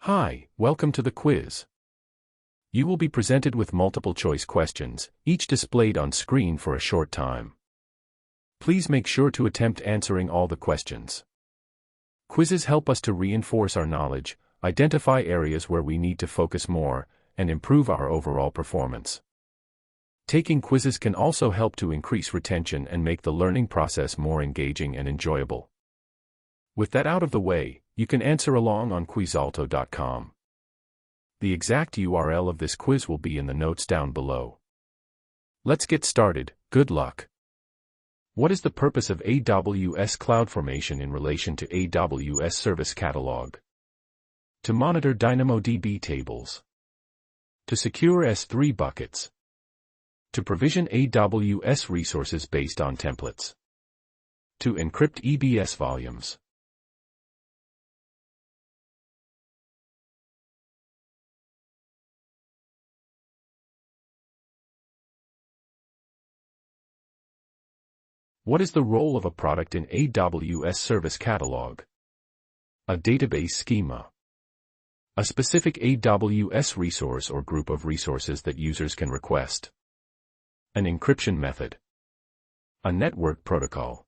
Hi, welcome to the quiz. You will be presented with multiple choice questions, each displayed on screen for a short time. Please make sure to attempt answering all the questions. Quizzes help us to reinforce our knowledge, identify areas where we need to focus more, and improve our overall performance. Taking quizzes can also help to increase retention and make the learning process more engaging and enjoyable. With that out of the way, you can answer along on quizalto.com. The exact URL of this quiz will be in the notes down below. Let's get started. Good luck. What is the purpose of AWS CloudFormation in relation to AWS Service Catalog? To monitor DynamoDB tables. To secure S3 buckets. To provision AWS resources based on templates. To encrypt EBS volumes. What is the role of a product in AWS Service Catalog? A database schema. A specific AWS resource or group of resources that users can request. An encryption method. A network protocol.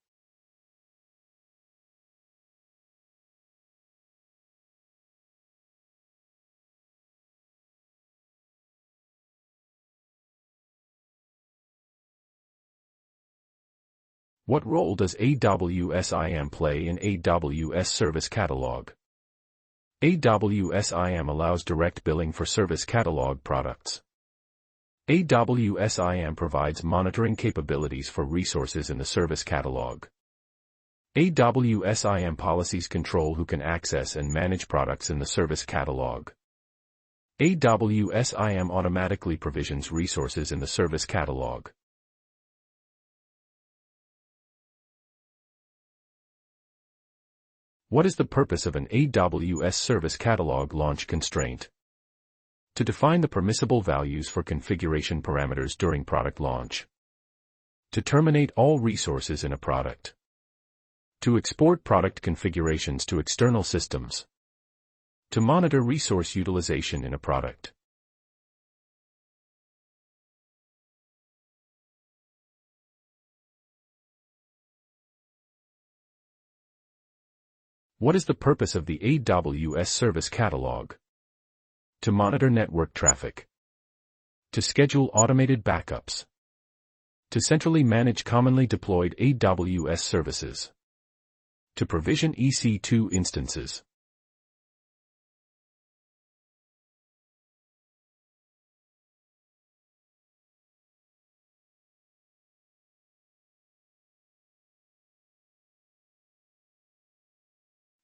What role does AWS IAM play in AWS Service Catalog? AWS IAM allows direct billing for Service Catalog products. AWS IAM provides monitoring capabilities for resources in the Service Catalog. AWS IAM policies control who can access and manage products in the Service Catalog. AWS IAM automatically provisions resources in the Service Catalog. What is the purpose of an AWS Service Catalog launch constraint? To define the permissible values for configuration parameters during product launch. To terminate all resources in a product. To export product configurations to external systems. To monitor resource utilization in a product. What is the purpose of the AWS Service Catalog? To monitor network traffic. To schedule automated backups. To centrally manage commonly deployed AWS services. To provision EC2 instances.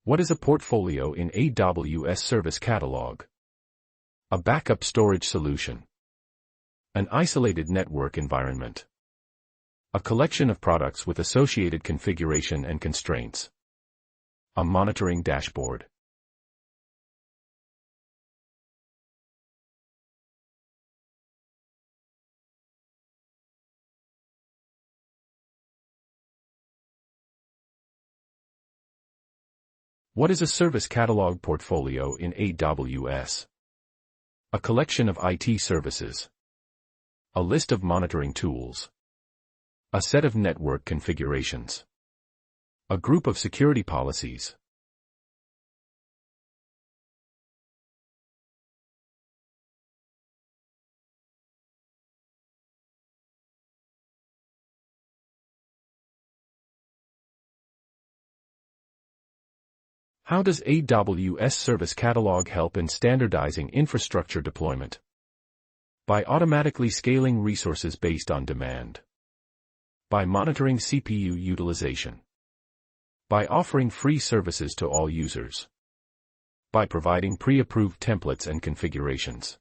What is a portfolio in AWS Service Catalog? A backup storage solution. An isolated network environment. A collection of products with associated configuration and constraints. A monitoring dashboard. What is a Service Catalog portfolio in AWS? A collection of IT services. A list of monitoring tools. A set of network configurations. A group of security policies. How does AWS Service Catalog help in standardizing infrastructure deployment? By automatically scaling resources based on demand. By monitoring CPU utilization. By offering free services to all users. By providing pre-approved templates and configurations.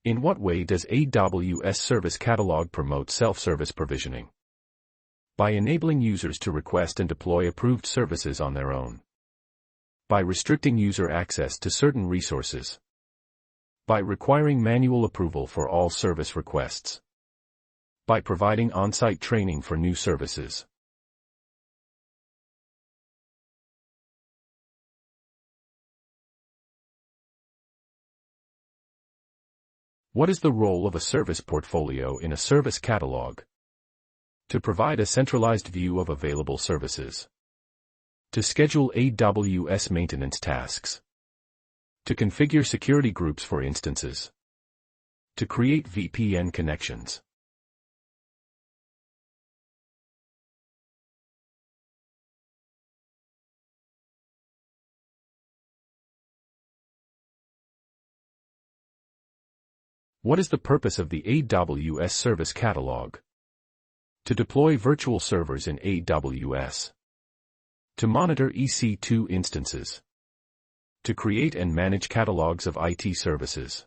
In what way does AWS Service Catalog promote self-service provisioning? By enabling users to request and deploy approved services on their own. By restricting user access to certain resources. By requiring manual approval for all service requests. By providing on-site training for new services. What is the role of a service portfolio in a service catalog? To provide a centralized view of available services. To schedule AWS maintenance tasks. To configure security groups for instances. To create VPN connections. What is the purpose of the AWS Service Catalog? To deploy virtual servers in AWS. To monitor EC2 instances. To create and manage catalogs of IT services.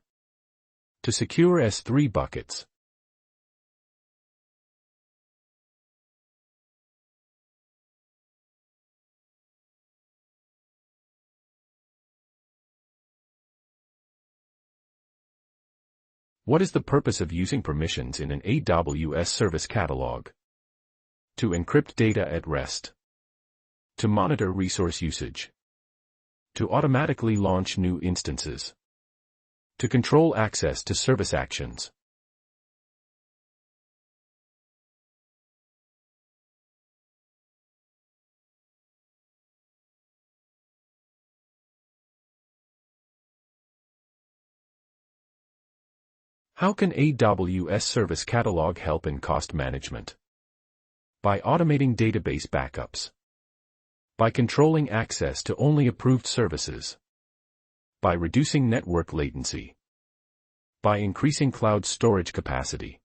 To secure S3 buckets. What is the purpose of using permissions in an AWS Service Catalog? To encrypt data at rest. To monitor resource usage. To automatically launch new instances. To control access to service actions. How can AWS Service Catalog help in cost management? By automating database backups. By controlling access to only approved services. By reducing network latency. By increasing cloud storage capacity.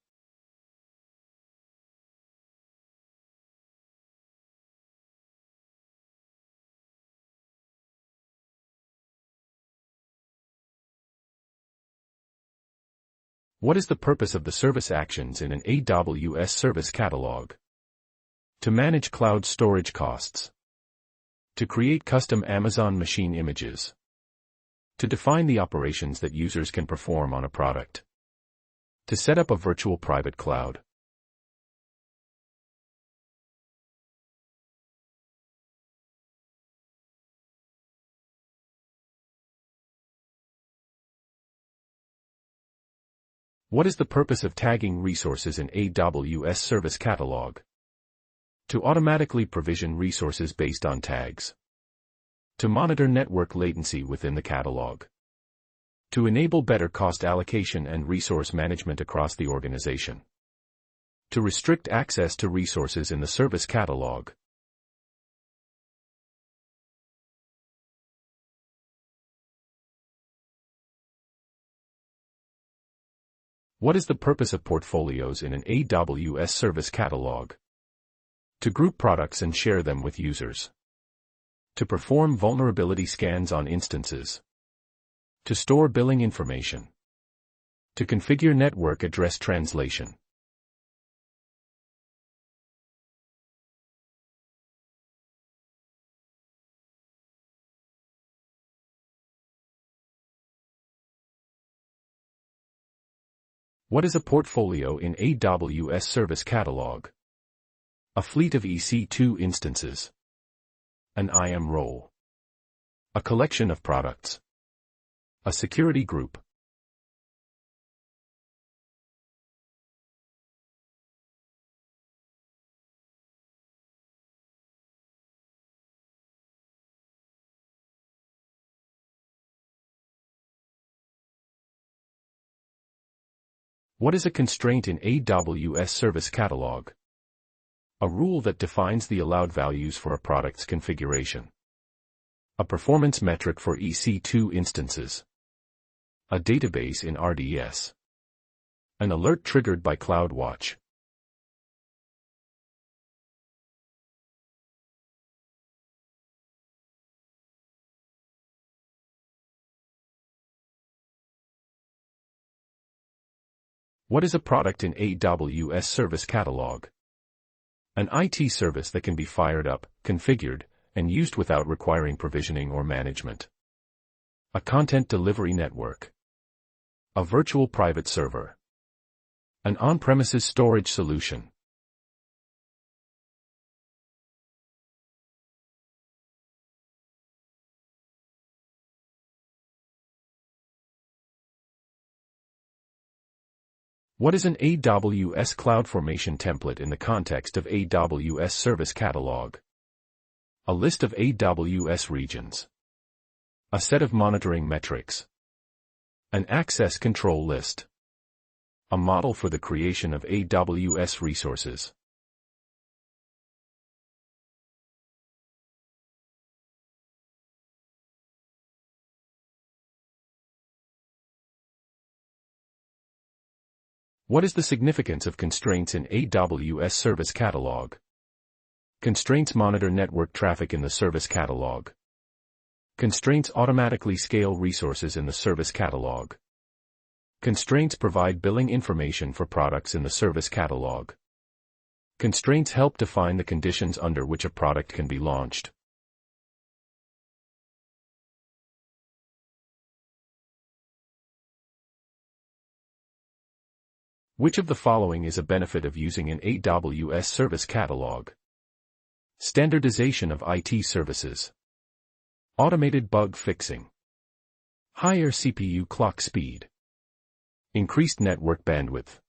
What is the purpose of the service actions in an AWS Service Catalog? To manage cloud storage costs. To create custom Amazon machine images. To define the operations that users can perform on a product. To set up a virtual private cloud. What is the purpose of tagging resources in AWS Service Catalog? To automatically provision resources based on tags. To monitor network latency within the catalog. To enable better cost allocation and resource management across the organization. To restrict access to resources in the service catalog. What is the purpose of portfolios in an AWS Service Catalog? To group products and share them with users. To perform vulnerability scans on instances. To store billing information. To configure network address translation. What is a portfolio in AWS Service Catalog? A fleet of EC2 instances. An IAM role. A collection of products. A security group. What is a constraint in AWS Service Catalog? A rule that defines the allowed values for a product's configuration. A performance metric for EC2 instances. A database in RDS. An alert triggered by CloudWatch. What is a product in AWS Service Catalog? An IT service that can be fired up, configured, and used without requiring provisioning or management. A content delivery network. A virtual private server. An on-premises storage solution. What is an AWS CloudFormation template in the context of AWS Service Catalog? A list of AWS regions. A set of monitoring metrics. An access control list. A model for the creation of AWS resources. What is the significance of constraints in AWS Service Catalog? Constraints monitor network traffic in the Service Catalog. Constraints automatically scale resources in the Service Catalog. Constraints provide billing information for products in the Service Catalog. Constraints help define the conditions under which a product can be launched. Which of the following is a benefit of using an AWS Service Catalog? Standardization of IT services. Automated bug fixing. Higher CPU clock speed. Increased network bandwidth.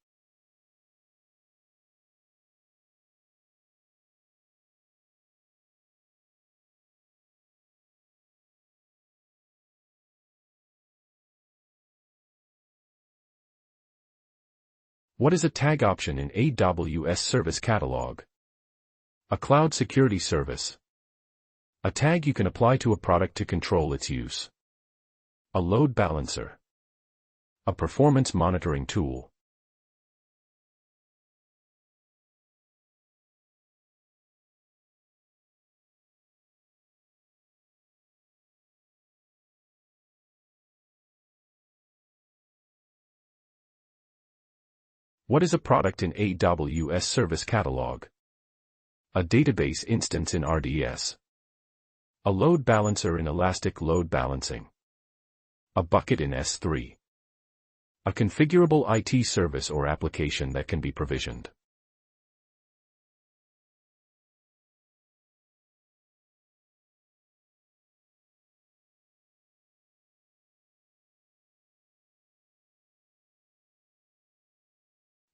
What is a tag option in AWS Service Catalog? A cloud security service. A tag you can apply to a product to control its use. A load balancer. A performance monitoring tool. What is a product in AWS Service Catalog? A database instance in RDS. A load balancer in Elastic Load Balancing. A bucket in S3. A configurable IT service or application that can be provisioned.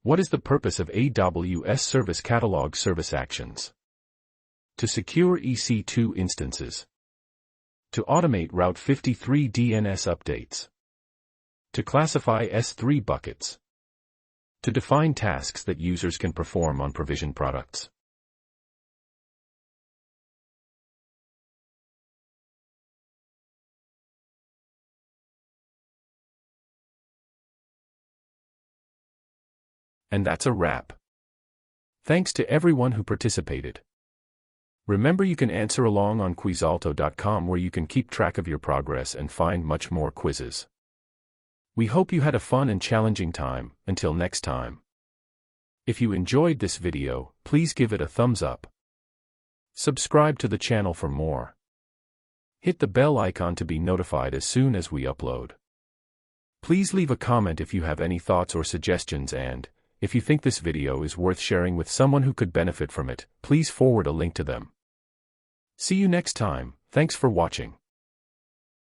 What is the purpose of AWS Service Catalog service actions? To secure EC2 instances. To automate Route 53 DNS updates. To classify S3 buckets. To define tasks that users can perform on provisioned products. And that's a wrap. Thanks to everyone who participated. Remember, you can answer along on quizalto.com, where you can keep track of your progress and find much more quizzes. We hope you had a fun and challenging time. Until next time. If you enjoyed this video, please give it a thumbs up. Subscribe to the channel for more. Hit the bell icon to be notified as soon as we upload. Please leave a comment if you have any thoughts or suggestions, and if you think this video is worth sharing with someone who could benefit from it, please forward a link to them. See you next time. Thanks for watching.